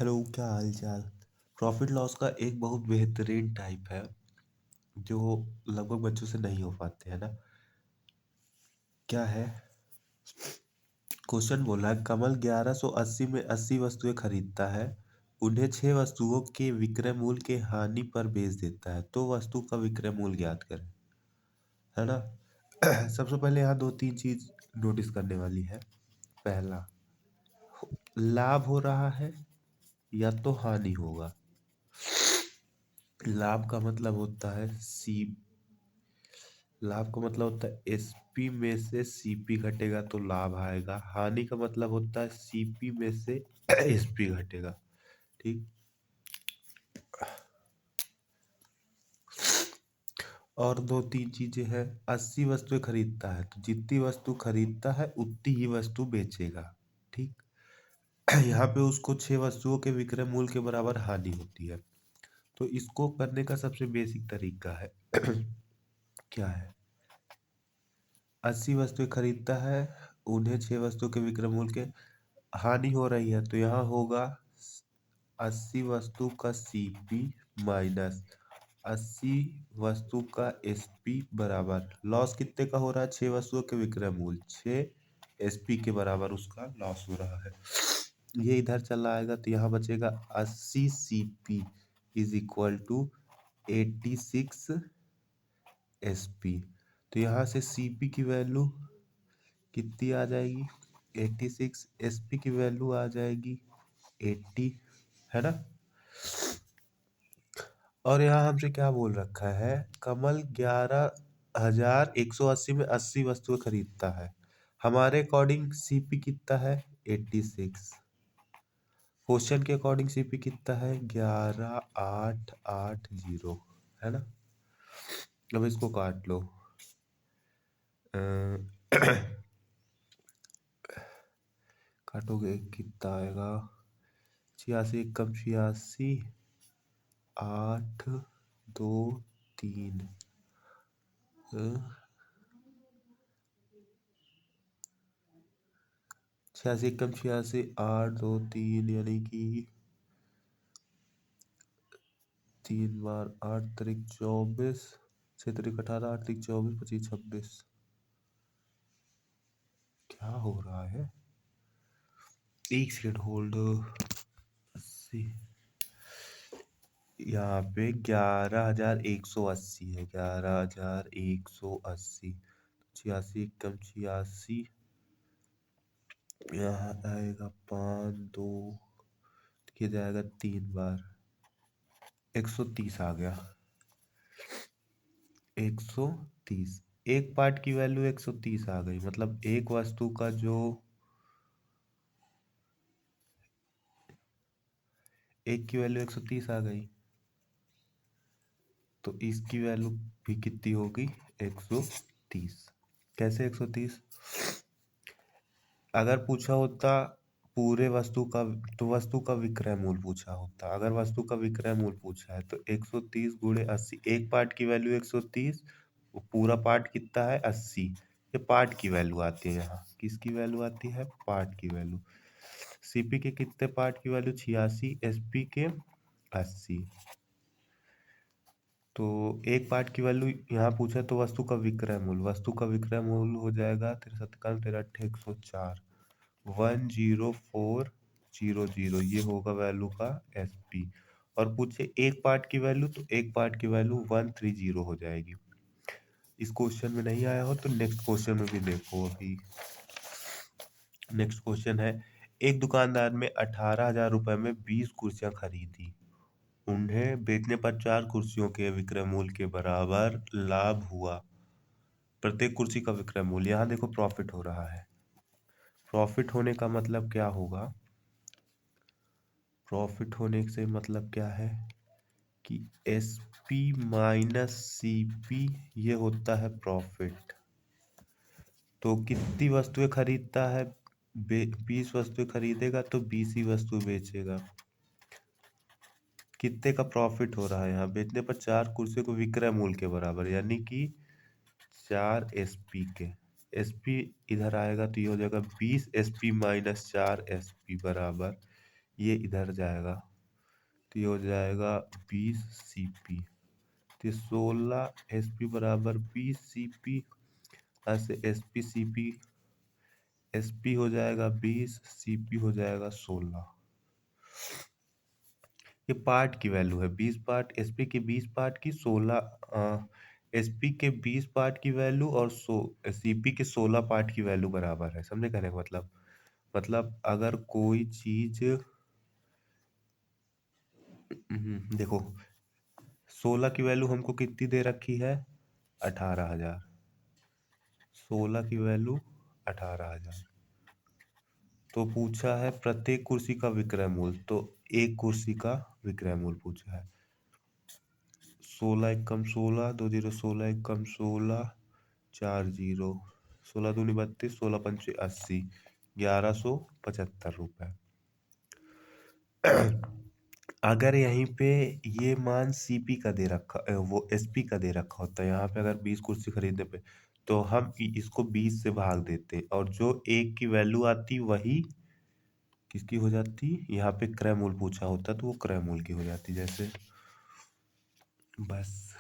Hello, क्या हाल चाल। Profit loss का एक बहुत बेहतरीन टाइप है जो लगभग बच्चों से नहीं हो पाते है ना। क्या है? क्वेश्चन बोला है, कमल 1180 में 80 वस्तुएं खरीदता है। उन्हें 6 वस्तुओं के विक्रय मूल्य के हानि पर बेच देता है, तो वस्तु का विक्रय मूल्य ज्ञात करें। है ना। सबसे पहले यहाँ दो तीन चीज नोटिस करने वाली है। पहला, लाभ हो रहा है या तो हानि होगा। लाभ का मतलब होता है लाभ का मतलब होता है एसपी में से सीपी घटेगा तो लाभ आएगा। हानि का मतलब होता है सीपी में से एसपी घटेगा। ठीक। और दो तीन चीजें हैं। 80 वस्तुएं खरीदता है तो जितनी वस्तु खरीदता है उतनी ही वस्तु बेचेगा। ठीक। यहाँ पे उसको 6 वस्तुओं के विक्रय मूल्य के बराबर हानि होती है। तो इसको करने का सबसे बेसिक तरीका है। क्या है? 80 वस्तुएं खरीदता है, उन्हें 6 वस्तुओं के विक्रय मूल्य के हानि हो रही है, तो यहाँ होगा 80 वस्तु का सीपी माइनस 80 वस्तु का एसपी बराबर लॉस कितने का हो रहा है? 6 वस्तुओं के विक्रय मूल्य 6 एसपी के बराबर उसका लॉस हो रहा है। ये इधर चला आएगा तो यहाँ बचेगा 80 CP is equal to 86 SP. तो यहाँ से सीपी की वैल्यू कितनी आ जाएगी? 86। एसपी की वैल्यू आ जाएगी 80। है ना। और यहाँ हमसे क्या बोल रखा है? कमल 11,180 में 80 वस्तुएं खरीदता है। हमारे अकॉर्डिंग सीपी कितना है? 86। क्वेश्चन के अकॉर्डिंग सीपी कितना है? 11,880। है ना। अब इसको काट लो। अ, काटोगे कितना आएगा? 86 कम 86, 8 2 3। 86 कम 86, 8 2 3, यानी कि 3 बार 8 तारीख 24, 6 तारीख 18, 8 तारीख 24, 25 26। क्या हो रहा है? एक सेकंड होल्ड। 80 यहाँ पे 11,180 है। 11,180। 86 कम 86, यहाँ आएगा 5 2, किया जाएगा 3 बार 130 आ गया। 130 एक पार्ट की वैल्यू 130 आ गई, मतलब एक वस्तु का जो एक की वैल्यू 130 आ गई, तो इसकी वैल्यू भी कितनी होगी? 130। कैसे 130? अगर पूछा होता पूरे वस्तु का, तो वस्तु का विक्रय मूल्य पूछा होता। अगर वस्तु का विक्रय मूल्य पूछा है तो 130 गुणे 80। एक पार्ट की वैल्यू 130, वो पूरा पार्ट कितना है? 80। ये पार्ट की वैल्यू आती है। यहाँ किसकी वैल्यू आती है? पार्ट की वैल्यू। सीपी के कितने पार्ट की वैल्यू? 86, एसपी के 80। तो एक पार्ट की वैल्यू यहाँ पूछा, तो वस्तु का विक्रय मूल्य, वस्तु का विक्रय मूल्य हो जाएगा 63 का 13 104, 10400। ये होगा वैल्यू का एसपी। और पूछे एक पार्ट की वैल्यू, तो एक पार्ट की वैल्यू 130 हो जाएगी। इस क्वेश्चन में नहीं आया हो तो नेक्स्ट क्वेश्चन में भी देखो। अभी नेक्स्ट क्वेश्चन है, एक दुकानदार ने 18,000 रुपए में 20 कुर्सियां खरीदी। उन्हें बेचने पर 4 कुर्सियों के विक्रय मूल्य के बराबर लाभ हुआ। प्रत्येक कुर्सी का विक्रय मूल्य, यहाँ देखो प्रॉफिट हो रहा है। प्रॉफिट होने का मतलब क्या होगा? प्रॉफिट होने से मतलब क्या है कि S P minus C P, ये होता है प्रॉफिट। तो कितनी वस्तुएं खरीदता है? 20 वस्तुएं खरीदेगा तो 20 ही वस्तु बेचेगा। कितने का प्रॉफिट हो रहा है? यहाँ बेचने पर 4 कुर्सियों को विक्रय मूल्य के बराबर, यानी कि 4 एस पी के। एस पी इधर आएगा तो ये हो जाएगा 20 S P minus 4 S P बराबर ये इधर जाएगा, तो ये हो जाएगा 20 CP। तो 16 SP बराबर 20 CP, ऐसे SP हो जाएगा 20, CP हो जाएगा 16। ये पार्ट की वैल्यू है, 20 पार्ट SP के 20 पार्ट की 16 SP के 20 पार्ट की वैल्यू और CP के 16 पार्ट की वैल्यू बराबर है। समझे कहने का मतलब अगर कोई चीज देखो 16 की वैल्यू हमको कितनी दे रखी है, 18,000। 16 की वैल्यू 18,000। तो पूछा है प्रत्येक कुर्सी का विक्रय मूल्य, तो एक कुर्सी का विक्रय मूल्य पूछा है। 16 एकम 16, 2 जीरो 16 एकम 16, 4 जीरो 16 दूनी 32, 16 पंचे 80, 1175 रुपये। अगर यहीं पे ये मान CP का दे रखा वो SP का दे रखा होता है, यहाँ पे अगर 20 कुर्सी खरीदने पे, तो हम इसको 20 से भाग देते और जो एक की वैल्यू आती वही किसकी हो जाती, यहाँ पे क्रय मूल्य पूछा होता तो वो क्रय मूल्य की हो जाती। जैसे बस